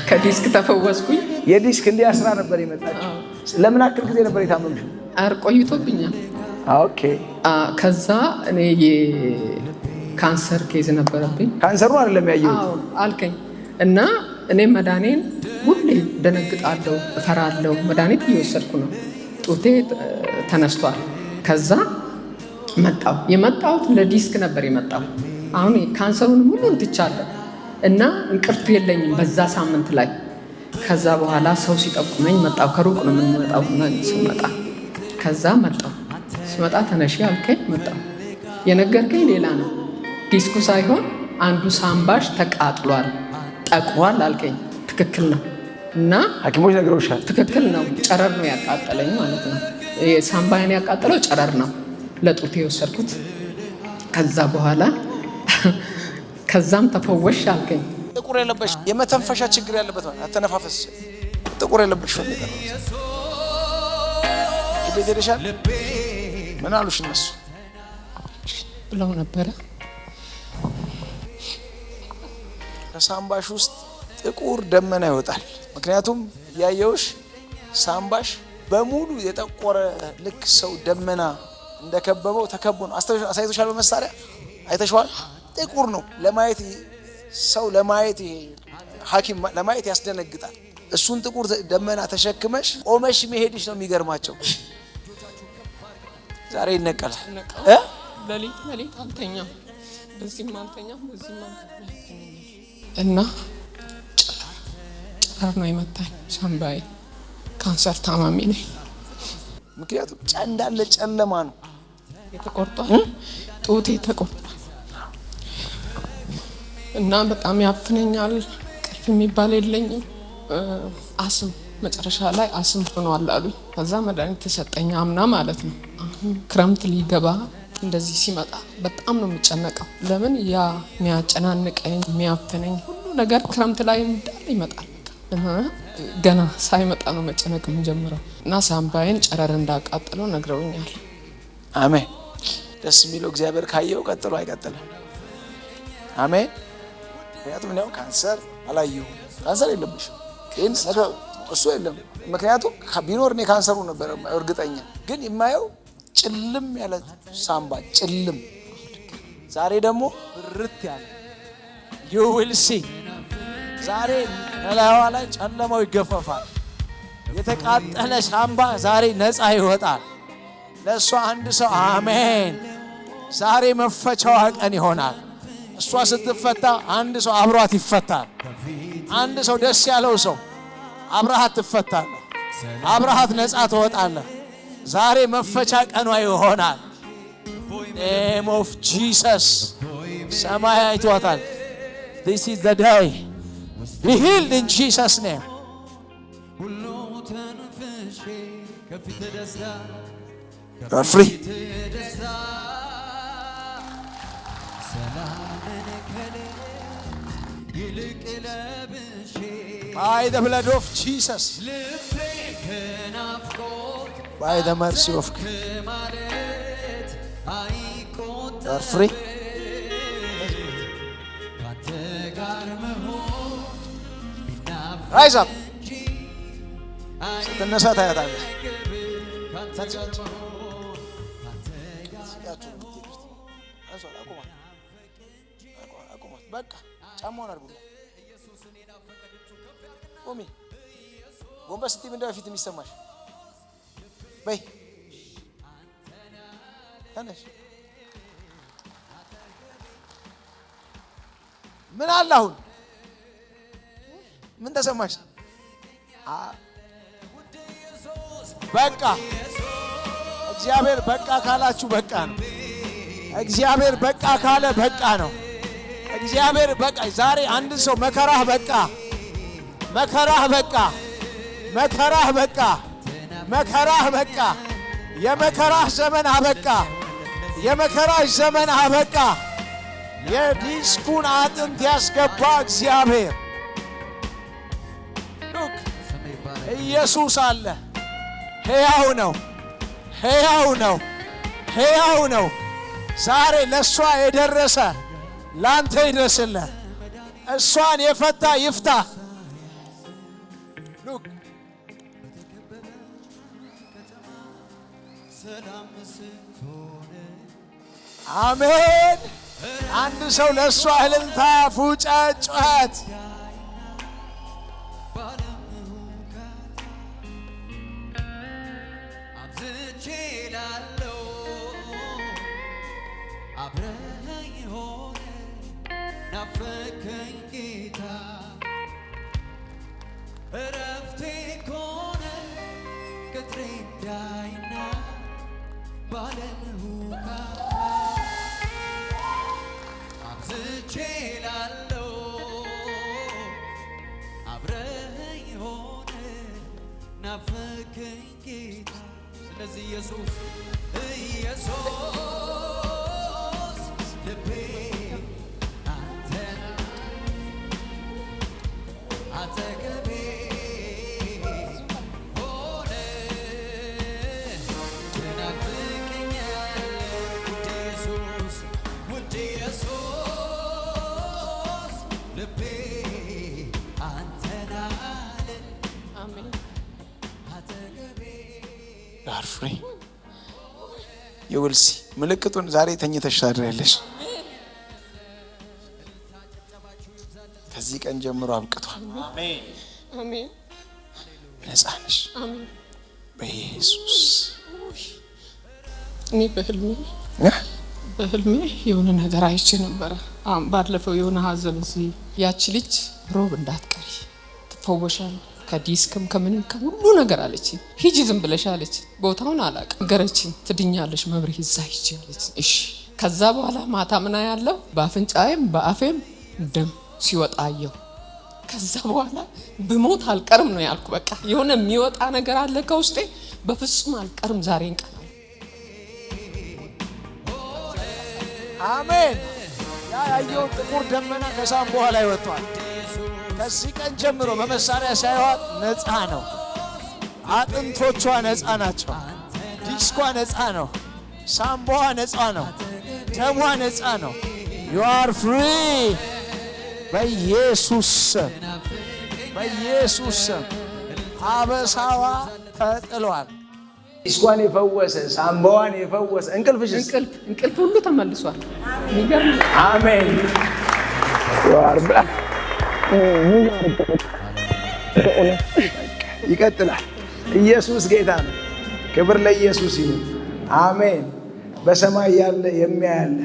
ከዲስክ ተፈወስኩኝ። የዲስክ እንዲህ አስራ ነበር የመጣችው። ለምን አክል ጊዜ ነበር የታመምሽው? ቆይቶብኛል። ኦኬ። ከዛ እኔ የካንሰር ኬዝ ነበረብኝ። ካንሰሩ አይደለም ያየሁት አልከኝ እና እኔ መድኃኒቴን ሁሌ ደነግጣለሁ፣ እፈራለሁ። መድኃኒት እየወሰድኩ ነው። ጡቴ ተነስቷል። ከዛ የመጣሁት ለዲስክ ነበር የመጣው። አሁን ካንሰሩን ሁሉን ትቻለሁ እና እንቅልፍ የለኝም በዛ ሳምንት ላይ። ከዛ በኋላ ሰው ሲጠቁመኝ መጣሁ። ከሩቅ ነው የምንመጣው እና ስመጣ ከዛ መጣሁ። ስመጣ ተነሺ አልከኝ፣ መጣሁ። የነገርከኝ ሌላ ነው። ዲስኩ ሳይሆን አንዱ ሳምባሽ ተቃጥሏል፣ ጠቁሯል አልከኝ። ትክክል ነው እና ሐኪሞች ነግረውሻል? ትክክል ነው። ጨረር ነው ያቃጠለኝ ማለት ነው። ሳምባዬን ያቃጠለው ጨረር ነው ለጡቴ የወሰድኩት። ከዛ በኋላ ከዛም ተፈወሽ አልከኝ። ጥቁር የለበሽ የመተንፈሻ ችግር ያለበት ማለት አተነፋፈስ ጥቁር የለበሽ ፈልገ ነው ቤት ሄደሻል? ምን አሉሽ እነሱ? ብለው ነበረ። ከሳምባሽ ውስጥ ጥቁር ደመና ይወጣል። ምክንያቱም ያየውሽ ሳምባሽ በሙሉ የጠቆረ ልክ ሰው ደመና እንደከበበው ተከቦ ነው። አሳይቶሻል? በመሳሪያ አይተሽዋል? ጥቁር ነው ለማየት ሰው ለማየት ይሄ ሐኪም ለማየት ያስደነግጣል። እሱን ጥቁር ደመና ተሸክመሽ ቆመሽ መሄድሽ ነው የሚገርማቸው። ዛሬ ይነቀላል። ለሊት አልተኛም፣ በዚህም አልተኛም፣ በዚህም አልተኛም እና ጨረር ነው የመታኝ ሳምባዬ። ካንሰር ታማሚ ነኝ። ምክንያቱም እንዳለ ጨለማ ነው። የተቆርጧል፣ ጡቴ ተቆርጧል እና በጣም ያፍነኛል። ቅልፍ የሚባል የለኝም። አስም መጨረሻ ላይ አስም ሆኗል አሉኝ። ከዛ መድኃኒት ተሰጠኝ፣ አምና ማለት ነው። አሁን ክረምት ሊገባ እንደዚህ ሲመጣ በጣም ነው የምጨነቀው። ለምን ያ የሚያጨናንቀኝ የሚያፍነኝ ሁሉ ነገር ክረምት ላይ እንዳለ ይመጣል። ገና ሳይመጣ ነው መጨነቅ የምጀምረው እና ሳምባዬን ጨረር እንዳቃጥለው ነግረውኛል። አሜን። ደስ የሚለው እግዚአብሔር ካየው ቀጥሎ አይቀጥልም። አሜን። ምክንያቱም ነው ካንሰር አላየሁም። ካንሰር የለብሽም ግን እሱ የለም። ምክንያቱም ቢኖር እኔ ካንሰሩ ነበር እርግጠኛ። ግን የማየው ጭልም ያለ ሳምባ ጭልም። ዛሬ ደግሞ ብርት ያለ you will see። ዛሬ ከላይዋ ላይ ጨለማው ይገፈፋል። የተቃጠለ ሳምባ ዛሬ ነፃ ይወጣል። ለእሷ አንድ ሰው አሜን። ዛሬ መፈቻዋ ቀን ይሆናል። እሷ ስትፈታ አንድ ሰው አብሯት ይፈታል። አንድ ሰው ደስ ያለው ሰው አብረሃት ትፈታለህ፣ አብረሃት ነፃ ትወጣለህ። ዛሬ መፈቻ ቀኗ ይሆናል። name of Jesus። ሰማይ አይቷታል። this is the day be healed in Jesus name። you are free። by the blood of Jesus, by the mercy of God, you are free። rise up። ስትነሳ ታያታለህ። በቃ ጫማውን አድርጉ። ቆሚ። ጎንበስ ስትይ ምንድን ነው ፊት የሚሰማሽ? በይ ተነሽ። ምን አለ አሁን? ምን ተሰማሽ? በቃ እግዚአብሔር በቃ ካላችሁ በቃ ነው። እግዚአብሔር በቃ ካለ በቃ ነው። እግዚአብሔር በቃ። ዛሬ አንድ ሰው መከራህ በቃ፣ መከራህ በቃ፣ መከራህ በቃ፣ መከራህ በቃ፣ የመከራህ ዘመን አበቃ፣ የመከራህ ዘመን አበቃ። የዲስኩን አጥንት ያስገባ እግዚአብሔር ሉክ ኢየሱስ አለ። ሕያው ነው፣ ሕያው ነው፣ ሕያው ነው። ዛሬ ለእሷ የደረሰ ላንተ ይድረስልህ። እሷን የፈታ ይፍታ፣ ሉክ አሜን። አንድ ሰው ለእሷ እልልታ፣ ፉጨት፣ ጩኸት አብረኸኝ ሆነ ናፈቀኝ ጌታ እረፍቴ ኮነ ቅጥሬ እንዳይና ባለም ሁካታ አብዝቼ ላለው አብረኸኝ ሆነ ናፈቀኝ ጌታ። ስለዚህ ኢየሱስ ልቤ አንተን አጠገቤ ሆነ ትናፍቀኛለህ ውድ ኢየሱስ ልቤ አንተን አለ አጠገቤ ፍሬ የውልሲ ምልክቱን ዛሬ ተኝተሽ ታድሪያለሽ። ከዚህ ቀን ጀምሮ አብቅቷል። አሜን አሜን። ነፃ ነሽ። አሜን በኢየሱስ። እኔ በህልሜ የሆነ ነገር አይቼ ነበረ። ባለፈው የሆነ ሀዘን እዚህ ያቺ ልጅ ሮብ እንዳትቀሪ ትፈወሻለሽ ከዲስክም ከምንም ከሁሉ ነገር አለች። ሂጂ ዝም ብለሽ አለች። ቦታውን አላውቅም ነገረችኝ። ትድኛለሽ መብሬ እዛ ሂጂ አለች። እሺ ከዛ በኋላ ማታ ምን ያለው በአፍንጫዬም በአፌም ደም ሲወጣ አየሁ። ከዛ በኋላ ብሞት አልቀርም ነው ያልኩ። በቃ የሆነ የሚወጣ ነገር አለ ከውስጤ። በፍጹም አልቀርም ዛሬን ቀን። አሜን። ያ ያየው ጥቁር ደመና ከሳም በኋላ ይወጣል። ከዚህ ቀን ጀምሮ በመሳሪያ ሳይሆን ነፃ ነው። አጥንቶቿ ነፃ ናቸው። ዲስኳ ነፃ ነው። ሳምባዋ ነፃ ነው። ደሟ ነፃ ነው። you are free በኢየሱስ አበሳዋ ተጥሏል። ዲስኳን የፈወሰ ሳምባዋን የፈወሰ እንቅልፍ ሁሉ ተመልሷል። አሜን። ይቀጥላል። ኢየሱስ ጌታ ነው። ክብር ለኢየሱስ ይሁን። አሜን። በሰማይ ያለ የሚያያለ